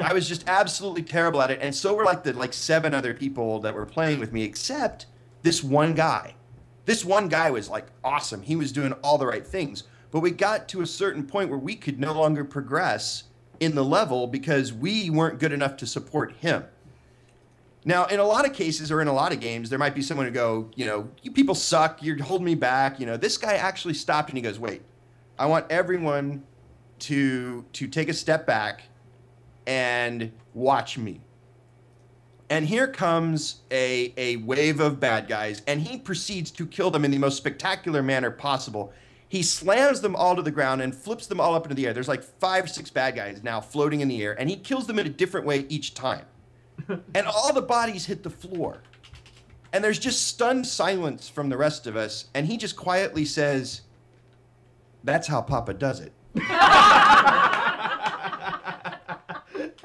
I was just absolutely terrible at it, and so were like the 7 other people that were playing with me, except this one guy. This one guy was like awesome. He was doing all the right things, but we got to a certain point where we could no longer progress in the level because we weren't good enough to support him. Now, in a lot of cases or in a lot of games, there might be someone who go, you people suck. You're holding me back. This guy actually stopped and he goes, wait, I want everyone to take a step back and watch me. And here comes a wave of bad guys, and he proceeds to kill them in the most spectacular manner possible. He slams them all to the ground and flips them all up into the air. There's like 5 or 6 bad guys now floating in the air, and he kills them in a different way each time. And all the bodies hit the floor. And there's just stunned silence from the rest of us, and he just quietly says, "That's how Papa does it."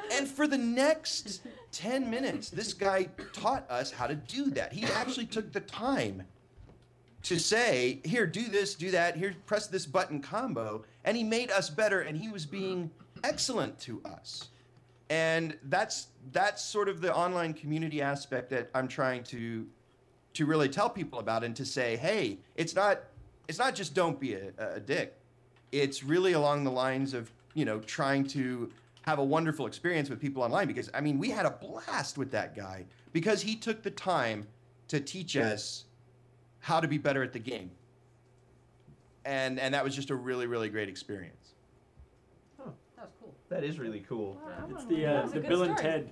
And for the next 10 minutes, this guy taught us how to do that. He actually took the time to say, here, do this, do that, here, press this button combo, and he made us better, and he was being excellent to us. And that's sort of the online community aspect that I'm trying to really tell people about, and to say, hey, it's not just don't be a dick. It's really along the lines of, trying to have a wonderful experience with people online, because I mean, we had a blast with that guy because he took the time to teach us how to be better at the game. And that was just a really, really great experience. Oh, that's cool. That is really cool. It's the Bill and Ted.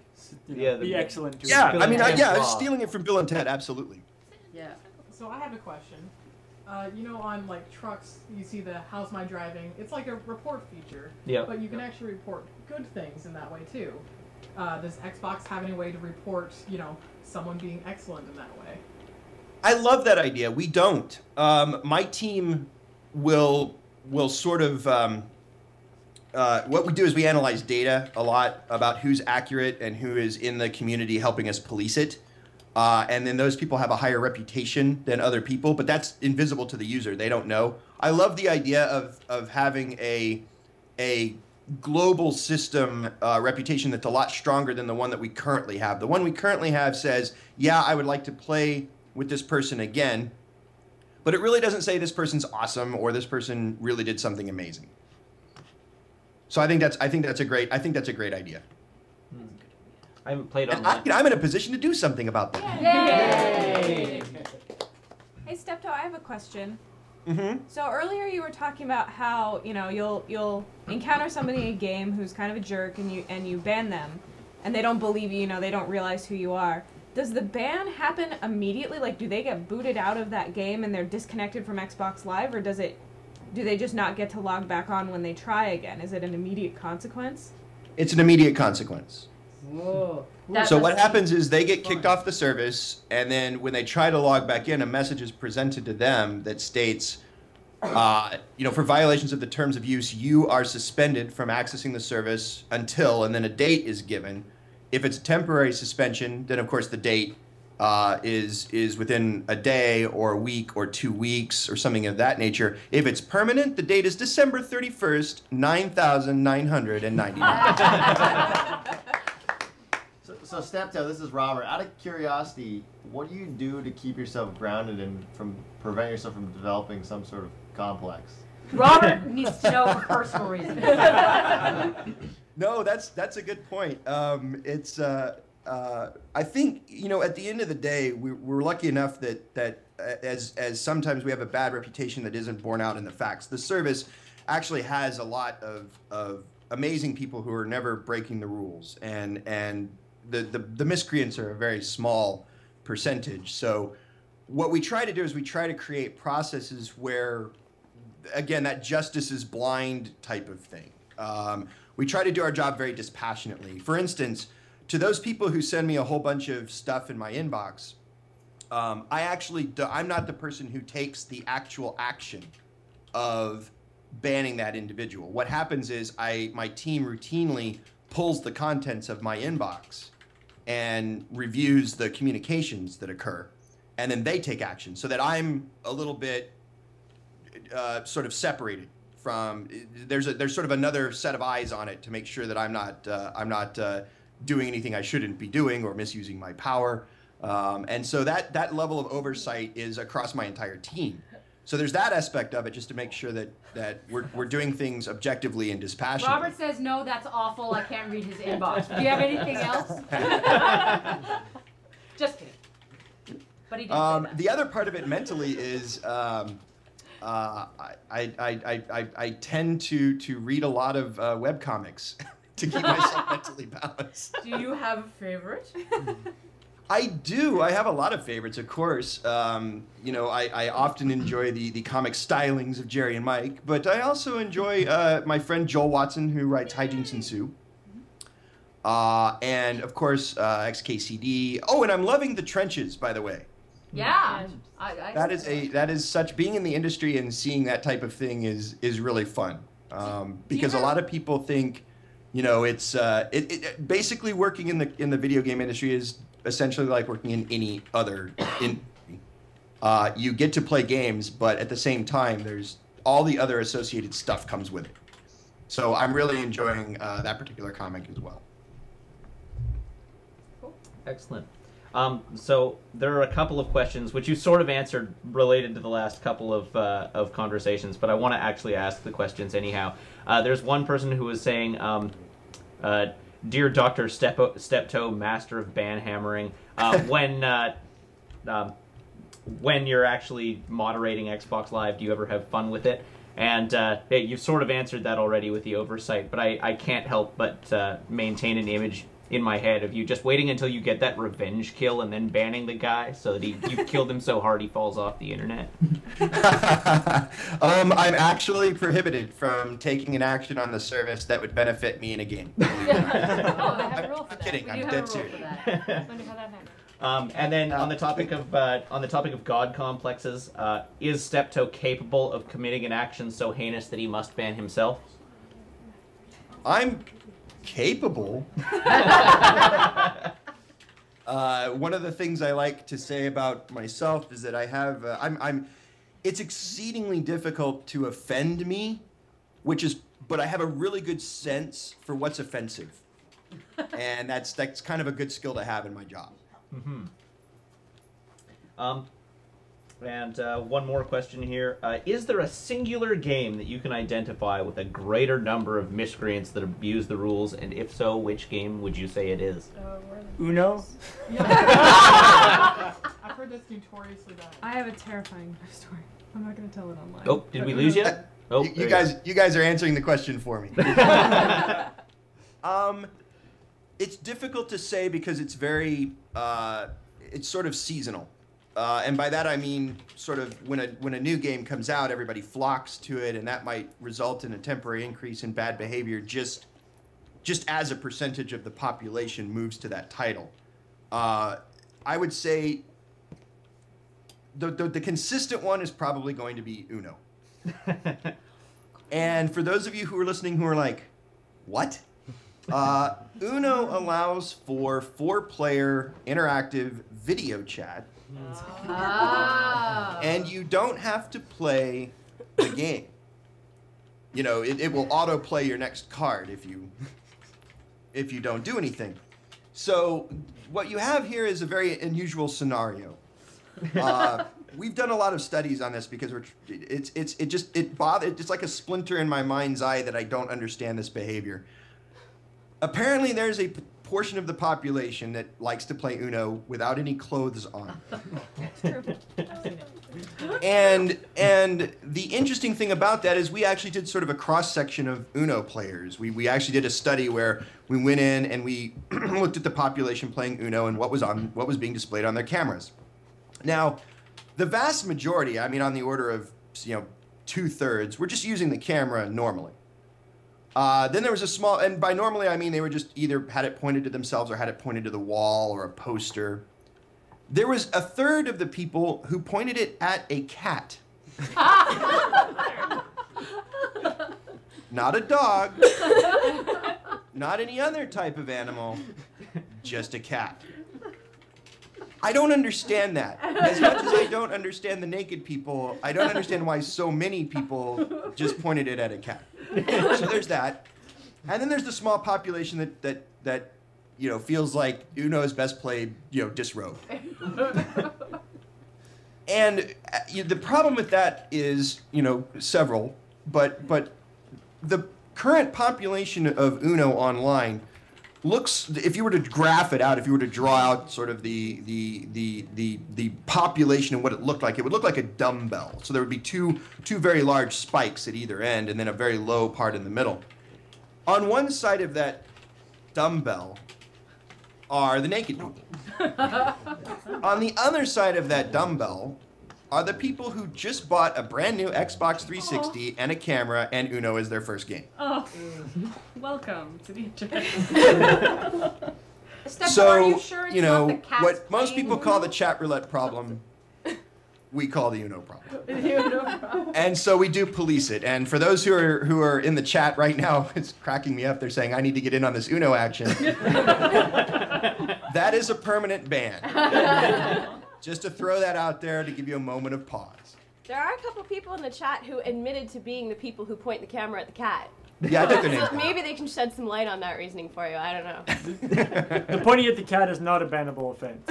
Be excellent. Yeah, I mean, I was stealing it from Bill and Ted, absolutely. Yeah. So I have a question. On like trucks, you see the "How's my driving?" It's like a report feature. Yeah. But you can actually report good things in that way too. Does Xbox have any way to report, someone being excellent in that way? I love that idea. We don't. My team will sort of. What we do is we analyze data a lot about who's accurate and who is in the community helping us police it. And then those people have a higher reputation than other people, but that's invisible to the user. They don't know. I love the idea of having a global system reputation that's a lot stronger than the one that we currently have. The one we currently have says, yeah, I would like to play with this person again, but it really doesn't say this person's awesome or this person really did something amazing. So I think that's a great idea. I haven't played online. I'm in a position to do something about that. Yay! Hey, Steptoe, I have a question. Mm-hmm. So earlier you were talking about how you'll encounter somebody in a game who's kind of a jerk, and you ban them, and they don't believe you. They don't realize who you are. Does the ban happen immediately? Like, do they get booted out of that game and they're disconnected from Xbox Live, or do they just not get to log back on when they try again? Is it an immediate consequence? It's an immediate consequence. Whoa. So what happens is they get kicked off the service, and then when they try to log back in, a message is presented to them that states, for violations of the terms of use, you are suspended from accessing the service until, and then a date is given. If it's a temporary suspension, then of course the date is within a day or a week or 2 weeks or something of that nature. If it's permanent, the date is December 31st, 9,999. So Steptoe, this is Robert. Out of curiosity, what do you do to keep yourself grounded and prevent yourself from developing some sort of complex? Robert needs to know for personal reasons. No, that's a good point. I think at the end of the day, we're lucky enough that as sometimes we have a bad reputation that isn't borne out in the facts. The service actually has a lot of amazing people who are never breaking the rules, and the miscreants are a very small percentage. So what we try to do is we try to create processes where, again, that justice is blind type of thing. We try to do our job very dispassionately. For instance, to those people who send me a whole bunch of stuff in my inbox, I'm not the person who takes the actual action of banning that individual. What happens is my team routinely pulls the contents of my inbox and reviews the communications that occur, and then they take action, so that I'm a little bit sort of separated from there's sort of another set of eyes on it to make sure that I'm not doing anything I shouldn't be doing or misusing my power. And so that level of oversight is across my entire team. So there's that aspect of it, just to make sure that we're doing things objectively and dispassionately. Robert says, no, that's awful. I can't read his inbox. Do you have anything else? Just kidding. But he did say that. The other part of it mentally is I tend to read a lot of webcomics to keep myself mentally balanced. Do you have a favorite? I do. I have a lot of favorites, of course. You know, I often enjoy the comic stylings of Jerry and Mike, but I also enjoy my friend Joel Watson, who writes Hijinks Ensue. And, of course, XKCD. Oh, and I'm loving The Trenches, by the way. Yeah. That is such, being in the industry and seeing that type of thing is really fun. Because a lot of people think, you know, it's basically working in the video game industry is essentially like working in any other industry. You get to play games, but at the same time, there's all the other associated stuff comes with it. So I'm really enjoying that particular comic as well. Excellent. So there are a couple of questions which you sort of answered related to the last couple of conversations, but I want to actually ask the questions anyhow. There's one person who was saying, "Dear Dr. Steptoe, Master of Banhammering, when you're actually moderating Xbox Live, do you ever have fun with it?" And you've sort of answered that already with the oversight, but I can't help but maintain an image in my head of you just waiting until you get that revenge kill and then banning the guy so that you've killed him so hard he falls off the internet. I'm actually prohibited from taking an action on the service that would benefit me in a game. Oh, they have a rule for I'm that. kidding. We I'm do have dead a rule serious. for that. Wonder how that happened. And then on the topic of god complexes, is Steptoe capable of committing an action so heinous that he must ban himself? I'm capable. One of the things I like to say about myself is that I have it's exceedingly difficult to offend me, but I have a really good sense for what's offensive, and that's kind of a good skill to have in my job. Mm-hmm. And one more question here. Is there a singular game that you can identify with a greater number of miscreants that abuse the rules? And if so, which game would you say it is? Uno? I've heard this notoriously bad. I have a terrifying story. I'm not going to tell it online. Oh, did we lose you? Oh, you guys are answering the question for me. It's difficult to say because it's very it's sort of seasonal. And by that I mean sort of when a new game comes out, everybody flocks to it, and that might result in a temporary increase in bad behavior just as a percentage of the population moves to that title. I would say the consistent one is probably going to be Uno. And for those of you who are listening who are like, what? Uno allows for 4-player interactive video chat. Oh. And you don't have to play the game. You know, it will auto-play your next card if you don't do anything. So what you have here is a very unusual scenario. We've done a lot of studies on this because it's like a splinter in my mind's eye that I don't understand this behavior. Apparently there's a portion of the population that likes to play Uno without any clothes on. And the interesting thing about that is we actually did sort of a cross-section of Uno players. We actually did a study where we went in and we looked at the population playing Uno and what was being displayed on their cameras. Now, the vast majority, I mean on the order of 2/3, were just using the camera normally. Then there was a small, and by normally I mean they were just either had it pointed to themselves or had it pointed to the wall or a poster. There was 1/3 of the people who pointed it at a cat. Not a dog, not any other type of animal, just a cat. I don't understand that. As much as I don't understand the naked people, I don't understand why so many people just pointed it at a cat. So there's that. And then there's the small population that feels like Uno is best played, disrobed. And the problem with that is, several, but the current population of Uno online looks, if you were to graph it out, if you were to draw out sort of the population and what it looked like, it would look like a dumbbell. So there would be two very large spikes at either end and then a very low part in the middle. On one side of that dumbbell are the naked people. On the other side of that dumbbell are the people who just bought a brand new Xbox 360 and a camera and Uno is their first game. Oh, welcome to the internet. So, are you sure it's not the cats what most playing people call Uno? the chat roulette problem, we call the Uno problem. The Uno problem. And so we do police it. And for those who are in the chat right now, it's cracking me up. They're saying, I need to get in on this Uno action. That is a permanent ban. Just to throw that out there to give you a moment of pause. There are a couple people in the chat who admitted to being the people who point the camera at the cat. Yeah, I took their names So down. maybe they can shed some light on that reasoning for you. I don't know. The pointing at the cat is not a bannable offense.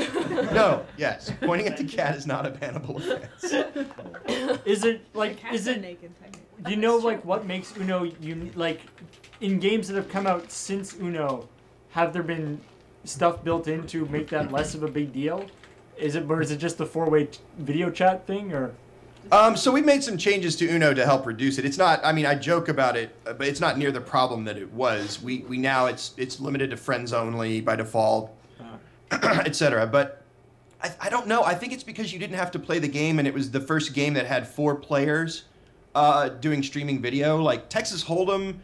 No, yes. Pointing at the cat is not a bannable offense. Is it like? Cats Is are it? naked, technically. Do you know like what makes Uno like in games that have come out since Uno? Have there been stuff built in to make that less of a big deal? Or is it just the four-way video chat thing, or? So we made some changes to Uno to help reduce it. It's not, I mean, I joke about it, but it's not near the problem that it was. We now, it's limited to friends only by default, etc. But I don't know. I think it's because you didn't have to play the game, and it was the first game that had 4 players doing streaming video. Like Texas Hold'em,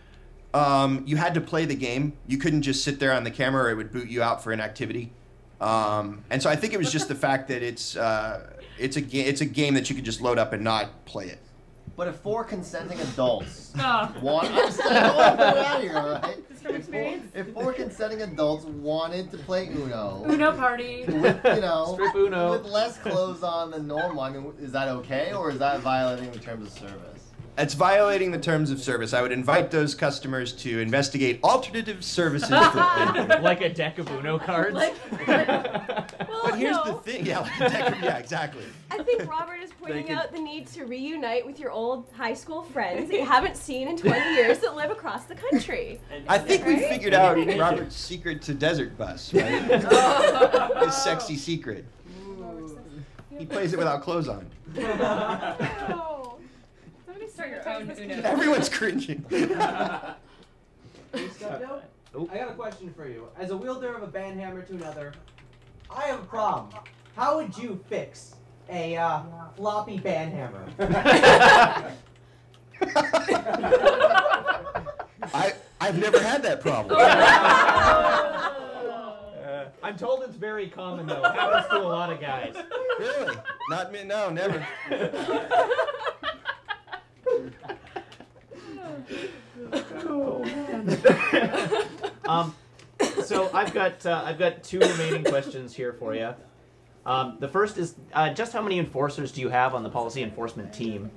you had to play the game. You couldn't just sit there on the camera or it would boot you out for inactivity. And so I think it was just the fact that it's a game that you could just load up and not play it. But if 4 consenting adults Oh. want, I'm saying, oh, get out of here, all right? Just from experience. If 4 consenting adults wanted to play Uno, Uno party. with, Strip Uno. with less clothes on than normal, I mean, is that okay, or is that violating the terms of service? It's violating the terms of service. I would invite those customers to investigate alternative services for Like a deck of Uno cards? Well, But here's no. the thing. Yeah, exactly. I think Robert is pointing could- out the need to reunite with your old high school friends that you haven't seen in 20 years that live across the country. I think we figured out Robert's secret to Desert Bus, right? His sexy secret. He plays it without clothes on. Oh. Somebody start your own Uno. Everyone's cringing. Stepdale, I got a question for you. As a wielder of a banhammer to another, I have a problem. How would you fix a floppy banhammer? I've never had that problem. I'm told it's very common though. Happens to a lot of guys. Really? Not me. No, never. So I've got 2 remaining questions here for you. The first is just how many enforcers do you have on the policy enforcement team?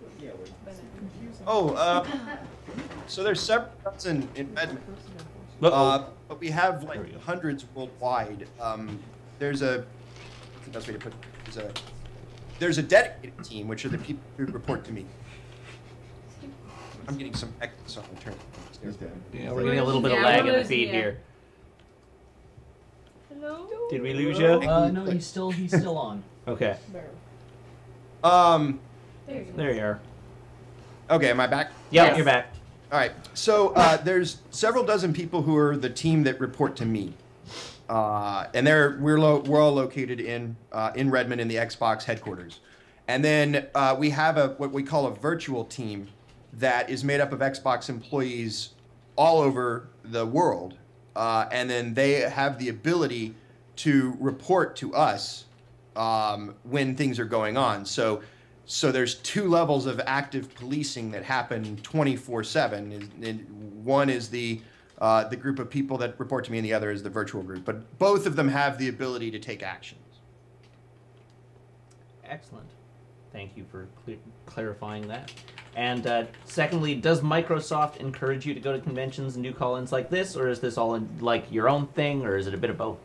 So there's several in Redmond. But we have like hundreds worldwide. There's a, I think that's the way to put it. There's a dedicated team, which are the people who report to me. I'm getting some echo, so I'm turning. Yeah, we're getting a little bit of lag in the feed here. Hello? Did we lose you? No, he's still on. Okay. There you are. Okay, am I back? Yeah, Yes. you're back. All right. So there's several dozen people who are the team that report to me, and we're all located in Redmond in the Xbox headquarters, and then we have what we call a virtual team that is made up of Xbox employees all over the world, and then they have the ability to report to us when things are going on. So there's 2 levels of active policing that happen 24/7. One is the group of people that report to me, and the other is the virtual group. But both of them have the ability to take actions. Excellent. Thank you for clarifying that. And secondly, does Microsoft encourage you to go to conventions and do call-ins like this, or is this all in, like your own thing, or is it a bit of both?